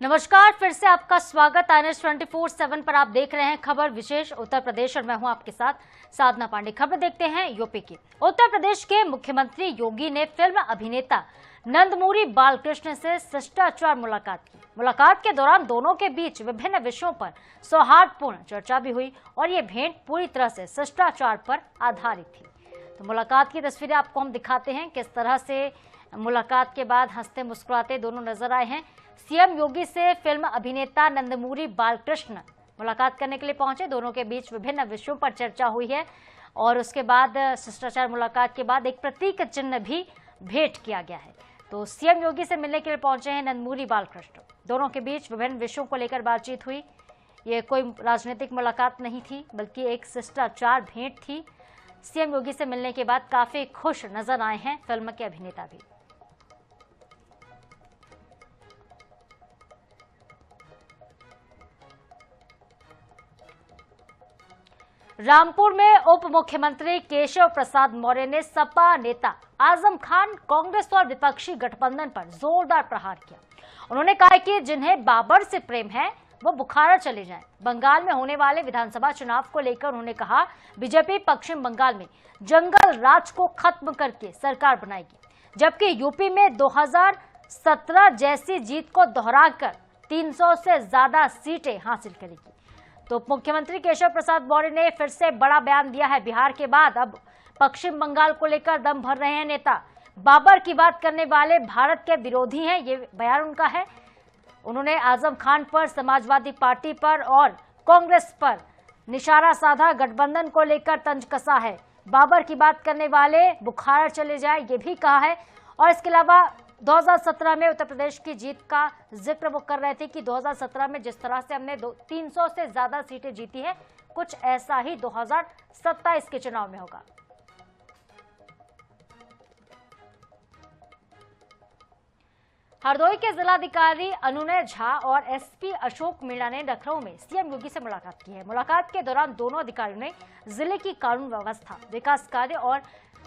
नमस्कार, फिर से आपका स्वागत IANS 24/7 पर। आप देख रहे हैं खबर विशेष उत्तर प्रदेश और मैं हूं आपके साथ साधना पांडे। खबर देखते हैं यूपी की। उत्तर प्रदेश के मुख्यमंत्री योगी ने फिल्म अभिनेता नंदमुरी बालकृष्ण से शिष्टाचार मुलाकात की। मुलाकात के दौरान दोनों के बीच विभिन्न विषयों पर सौहार्दपूर्ण चर्चा भी हुई और ये भेंट पूरी तरह से शिष्टाचार पर आधारित थी। तो मुलाकात की तस्वीरें आपको हम दिखाते हैं, किस तरह से मुलाकात के बाद हंसते मुस्कुराते दोनों नजर आए हैं। सीएम योगी से फिल्म अभिनेता नंदमुरी बालकृष्ण मुलाकात करने के लिए पहुंचे। दोनों के बीच विभिन्न विषयों पर चर्चा हुई है और उसके बाद शिष्टाचार मुलाकात के बाद एक प्रतीक चिन्ह भी भेंट किया गया है। तो सीएम योगी से मिलने के लिए पहुंचे हैं नंदमुरी बालकृष्ण। दोनों के बीच विभिन्न विषयों को लेकर बातचीत हुई। ये कोई राजनीतिक मुलाकात नहीं थी, बल्कि एक शिष्टाचार भेंट थी। सीएम योगी से मिलने के बाद काफी खुश नजर आए हैं फिल्म के अभिनेता भी। रामपुर में उप मुख्यमंत्री केशव प्रसाद मौर्य ने सपा नेता आजम खान, कांग्रेस और विपक्षी गठबंधन पर जोरदार प्रहार किया। उन्होंने कहा कि जिन्हें बाबर से प्रेम है वो बुखारा चले जाएं। बंगाल में होने वाले विधानसभा चुनाव को लेकर उन्होंने कहा, बीजेपी पश्चिम बंगाल में जंगल राज को खत्म करके सरकार बनाएगी, जबकि यूपी में 2017 जैसी जीत को दोहराकर 300 से ज्यादा सीटें हासिल करेगी। तो मुख्यमंत्री केशव प्रसाद मौर्य ने फिर से बड़ा बयान दिया है। बिहार के बाद अब पश्चिम बंगाल को लेकर दम भर रहे हैं नेता। बाबर की बात करने वाले भारत के विरोधी हैं, ये बयान उनका है। उन्होंने आजम खान पर, समाजवादी पार्टी पर और कांग्रेस पर निशाना साधा। गठबंधन को लेकर तंज कसा है। बाबर की बात करने वाले बुखार चले जाए, ये भी कहा है। और इसके अलावा 2017 में उत्तर प्रदेश की जीत का जिक्र वो कर रहे थे कि 2017 में जिस तरह से हमने 300 से ज्यादा सीटें जीती है, कुछ ऐसा ही 2027 के चुनाव में होगा। हरदोई के जिलाधिकारी अनुनय झा और एसपी अशोक मीणा ने लखनऊ में सीएम योगी से मुलाकात की है। मुलाकात के दौरान दोनों अधिकारियों ने जिले की कानून व्यवस्था, विकास कार्य और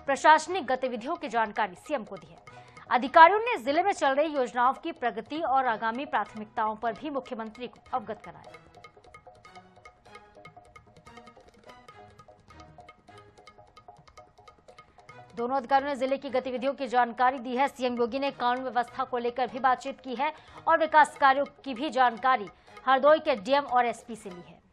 प्रशासनिक गतिविधियों की जानकारी सीएम को दी है। अधिकारियों ने जिले में चल रही योजनाओं की प्रगति और आगामी प्राथमिकताओं पर भी मुख्यमंत्री को अवगत कराया। दोनों अधिकारियों ने जिले की गतिविधियों की जानकारी दी है। सीएम योगी ने कानून व्यवस्था को लेकर भी बातचीत की है और विकास कार्यों की भी जानकारी हरदोई के डीएम और एसपी से ली है।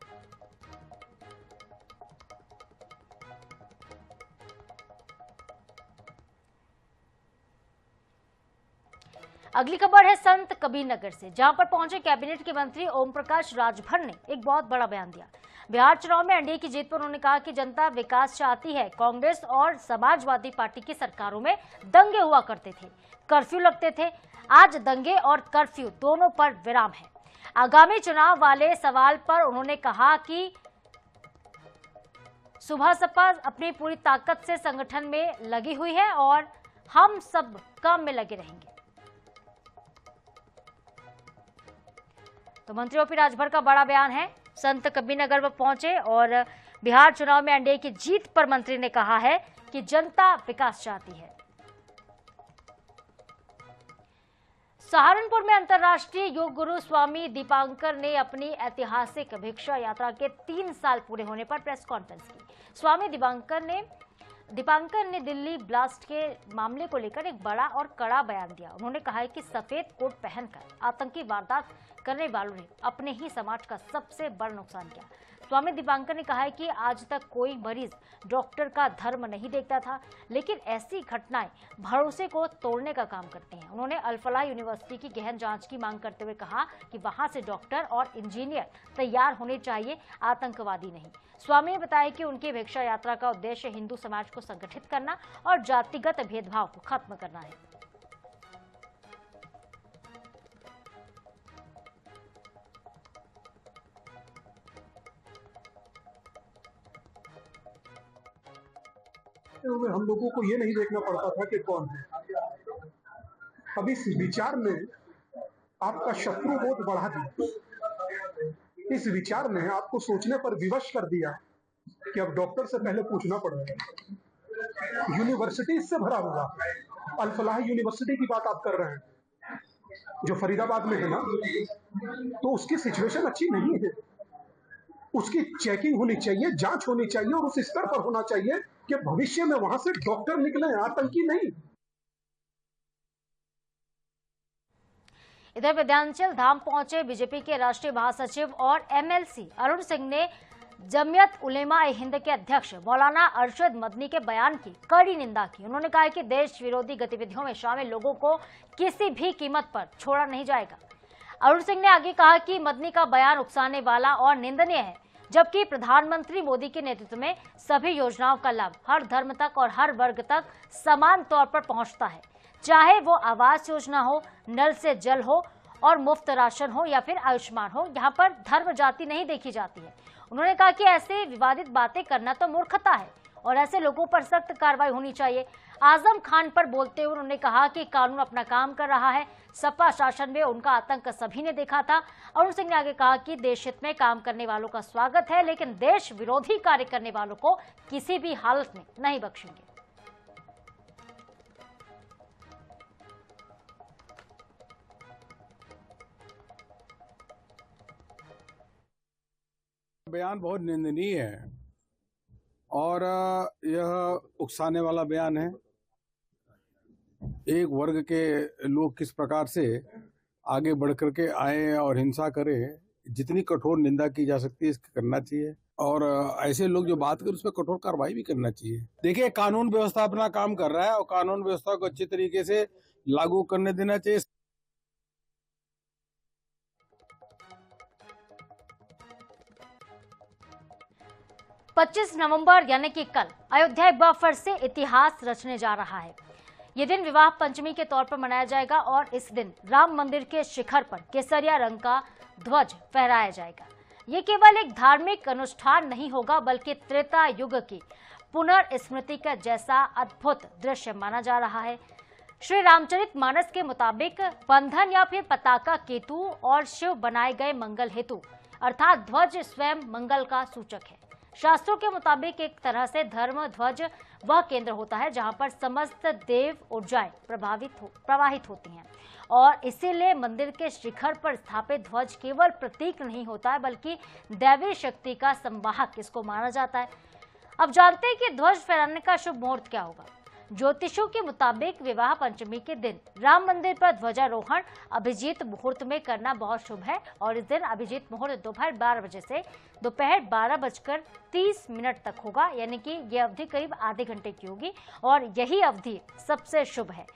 अगली खबर है संत कबीरनगर से, जहां पर पहुंचे कैबिनेट के मंत्री ओम प्रकाश राजभर ने एक बहुत बड़ा बयान दिया। बिहार चुनाव में एनडीए की जीत पर उन्होंने कहा कि जनता विकास चाहती है। कांग्रेस और समाजवादी पार्टी की सरकारों में दंगे हुआ करते थे, कर्फ्यू लगते थे। आज दंगे और कर्फ्यू दोनों पर विराम है। आगामी चुनाव वाले सवाल पर उन्होंने कहा कि सुबह सपा अपनी पूरी ताकत से संगठन में लगी हुई है और हम सब काम में लगे रहेंगे। तो मंत्री ओपी राजभर का बड़ा बयान है। संत कबीरनगर में पहुंचे और बिहार चुनाव में एनडीए की जीत पर मंत्री ने कहा है कि जनता विकास चाहती है। सहारनपुर में अंतर्राष्ट्रीय योग गुरु स्वामी दीपांकर ने अपनी ऐतिहासिक भिक्षा यात्रा के 3 साल पूरे होने पर प्रेस कॉन्फ्रेंस की। स्वामी दीपांकर ने दिल्ली ब्लास्ट के मामले को लेकर एक बड़ा और कड़ा बयान दिया। उन्होंने कहा है कि सफेद कोट पहनकर आतंकी वारदात करने वालों ने अपने ही समाज का सबसे बड़ा नुकसान किया। स्वामी दीपांकर ने कहा है कि आज तक कोई मरीज डॉक्टर का धर्म नहीं देखता था, लेकिन ऐसी घटनाएं भरोसे को तोड़ने का काम करती हैं। उन्होंने अल-फलाह यूनिवर्सिटी की गहन जांच की मांग करते हुए कहा कि वहां से डॉक्टर और इंजीनियर तैयार होने चाहिए, आतंकवादी नहीं। स्वामी ने बताया कि उनकी भिक्षा यात्रा का उद्देश्य हिंदू समाज को संगठित करना और जातिगत भेदभाव को खत्म करना है। हम लोगों को ये नहीं देखना पड़ता था कि कौन है। अब इस विचार ने आपका शत्रु बोध बढ़ा दिया। इस विचार ने आपको सोचने पर विवश कर दिया कि अब डॉक्टर से पहले पूछना पड़ेगा। यूनिवर्सिटी से भरा हुआ, अल-फलाह यूनिवर्सिटी की बात आप कर रहे हैं। जो फरीदाबाद में है ना, तो उसकी सिचुएशन अच्छी नहीं है। उसकी चेकिंग होनी चाहिए, जांच होनी चाहिए और उस स्तर पर होना चाहिए कि भविष्य में वहां से डॉक्टर निकले, आतंकी नहीं। इधर विंध्याचल धाम पहुंचे बीजेपी के राष्ट्रीय महासचिव और एमएलसी अरुण सिंह ने जमियत उलेमा ए हिंद के अध्यक्ष मौलाना अरशद मदनी के बयान की कड़ी निंदा की। उन्होंने कहा कि देश विरोधी गतिविधियों में शामिल लोगों को किसी भी कीमत पर छोड़ा नहीं जाएगा। अरुण सिंह ने आगे कहा कि मदनी का बयान उकसाने वाला और निंदनीय है, जबकि प्रधानमंत्री मोदी के नेतृत्व में सभी योजनाओं का लाभ हर धर्म तक और हर वर्ग तक समान तौर पर पहुंचता है, चाहे वो आवास योजना हो, नल से जल हो और मुफ्त राशन हो या फिर आयुष्मान हो। यहाँ पर धर्म जाति नहीं देखी जाती है। उन्होंने कहा कि ऐसे विवादित बातें करना तो मूर्खता है और ऐसे लोगों पर सख्त कार्रवाई होनी चाहिए। आजम खान पर बोलते हुए उन्होंने कहा कि कानून अपना काम कर रहा है, सपा शासन में उनका आतंक सभी ने देखा था। अरुण सिंह ने आगे कहा कि देश हित में काम करने वालों का स्वागत है, लेकिन देश विरोधी कार्य करने वालों को किसी भी हालत में नहीं बख्शेंगे। बयान बहुत निंदनीय है और यह उकसाने वाला बयान है। एक वर्ग के लोग किस प्रकार से आगे बढ़ करके आए और हिंसा करें, जितनी कठोर निंदा की जा सकती है इसकी करना चाहिए और ऐसे लोग जो बात करें उस पर कठोर कार्रवाई भी करना चाहिए। देखिए, कानून व्यवस्था अपना काम कर रहा है और कानून व्यवस्था को अच्छी तरीके से लागू करने देना चाहिए। 25 नवंबर यानी कि कल अयोध्या एक बार फिर से इतिहास रचने जा रहा है। ये दिन विवाह पंचमी के तौर पर मनाया जाएगा और इस दिन राम मंदिर के शिखर पर केसरिया रंग का ध्वज फहराया जाएगा। ये केवल एक धार्मिक अनुष्ठान नहीं होगा, बल्कि त्रेता युग की पुनर्स्मृति का जैसा अद्भुत दृश्य माना जा रहा है। श्री रामचरितमानस के मुताबिक बंधन या फिर पताका केतु और शिव बनाए गए मंगल हेतु, अर्थात ध्वज स्वयं मंगल का सूचक है। शास्त्रों के मुताबिक एक तरह से धर्म ध्वज वह केंद्र होता है जहां पर समस्त देव ऊर्जाएं प्रवाहित होती हैं और इसीलिए मंदिर के शिखर पर स्थापित ध्वज केवल प्रतीक नहीं होता है, बल्कि दैवी शक्ति का संवाहक इसको माना जाता है। अब जानते हैं कि ध्वज फहराने का शुभ मुहूर्त क्या होगा। ज्योतिषों के मुताबिक विवाह पंचमी के दिन राम मंदिर पर ध्वजारोहण अभिजीत मुहूर्त में करना बहुत शुभ है और इस दिन अभिजीत मुहूर्त दोपहर 12 बजे से दोपहर 12:30 तक होगा, यानी कि यह अवधि करीब आधे घंटे की होगी और यही अवधि सबसे शुभ है।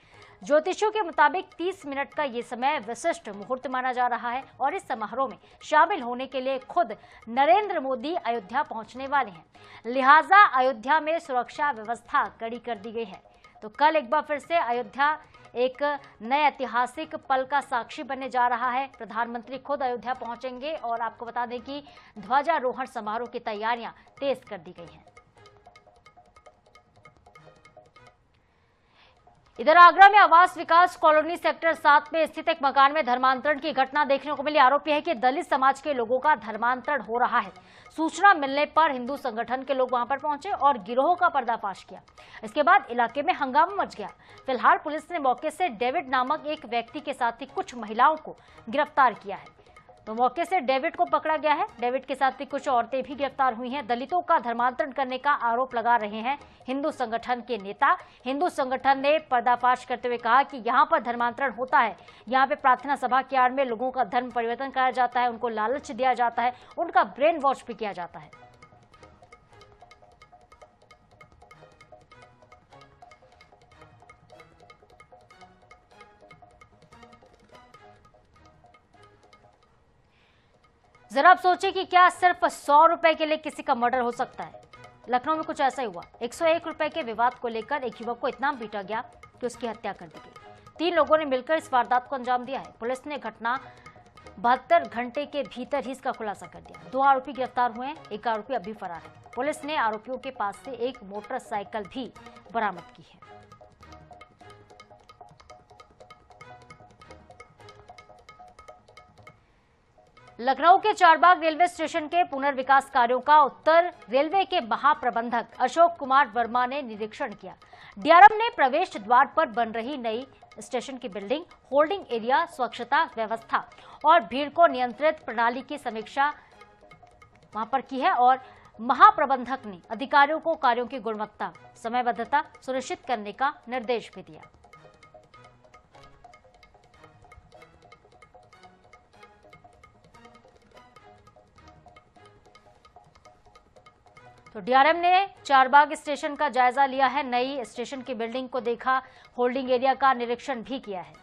ज्योतिषियों के मुताबिक 30 मिनट का ये समय विशिष्ट मुहूर्त माना जा रहा है और इस समारोह में शामिल होने के लिए खुद नरेंद्र मोदी अयोध्या पहुंचने वाले हैं, लिहाजा अयोध्या में सुरक्षा व्यवस्था कड़ी कर दी गई है। तो कल एक बार फिर से अयोध्या एक नए ऐतिहासिक पल का साक्षी बनने जा रहा है। प्रधानमंत्री खुद अयोध्या पहुंचेंगे और आपको बता दें कि ध्वजारोहण समारोह की तैयारियां तेज कर दी गई हैं। इधर आगरा में आवास विकास कॉलोनी सेक्टर 7 में स्थित एक मकान में धर्मांतरण की घटना देखने को मिली। आरोप है कि दलित समाज के लोगों का धर्मांतरण हो रहा है। सूचना मिलने पर हिंदू संगठन के लोग वहां पर पहुंचे और गिरोह का पर्दाफाश किया। इसके बाद इलाके में हंगामा मच गया। फिलहाल पुलिस ने मौके से डेविड नामक एक व्यक्ति के साथ ही कुछ महिलाओं को गिरफ्तार किया है। तो मौके से डेविड को पकड़ा गया है। डेविड के साथ ही कुछ औरतें भी गिरफ्तार हुई हैं। दलितों का धर्मांतरण करने का आरोप लगा रहे हैं हिंदू संगठन के नेता। हिंदू संगठन ने पर्दाफाश करते हुए कहा कि यहां पर धर्मांतरण होता है, यहां पे प्रार्थना सभा की आड़ में लोगों का धर्म परिवर्तन कराया जाता है, उनको लालच दिया जाता है, उनका ब्रेन वॉश भी किया जाता है। जरा आप सोचिए कि क्या सिर्फ 100 रुपए के लिए किसी का मर्डर हो सकता है। लखनऊ में कुछ ऐसा ही हुआ। 101 रुपए के विवाद को लेकर एक युवक को इतना पीटा गया कि उसकी हत्या कर दी गई। 3 लोगों ने मिलकर इस वारदात को अंजाम दिया है। पुलिस ने घटना 72 घंटे के भीतर ही इसका खुलासा कर दिया। 2 आरोपी गिरफ्तार हुए हैं, एक आरोपी अभी फरार है। पुलिस ने आरोपियों के पास से एक मोटरसाइकिल भी बरामद की है। लखनऊ के चारबाग रेलवे स्टेशन के पुनर्विकास कार्यों का उत्तर रेलवे के महाप्रबंधक अशोक कुमार वर्मा ने निरीक्षण किया। डीआरएम ने प्रवेश द्वार पर बन रही नई स्टेशन की बिल्डिंग, होल्डिंग एरिया, स्वच्छता व्यवस्था और भीड़ को नियंत्रित प्रणाली की समीक्षा वहां पर की है और महाप्रबंधक ने अधिकारियों को कार्यों की गुणवत्ता, समयबद्धता सुनिश्चित करने का निर्देश भी दिया। तो डीआरएम ने चारबाग स्टेशन का जायजा लिया है, नई स्टेशन की बिल्डिंग को देखा, होल्डिंग एरिया का निरीक्षण भी किया है।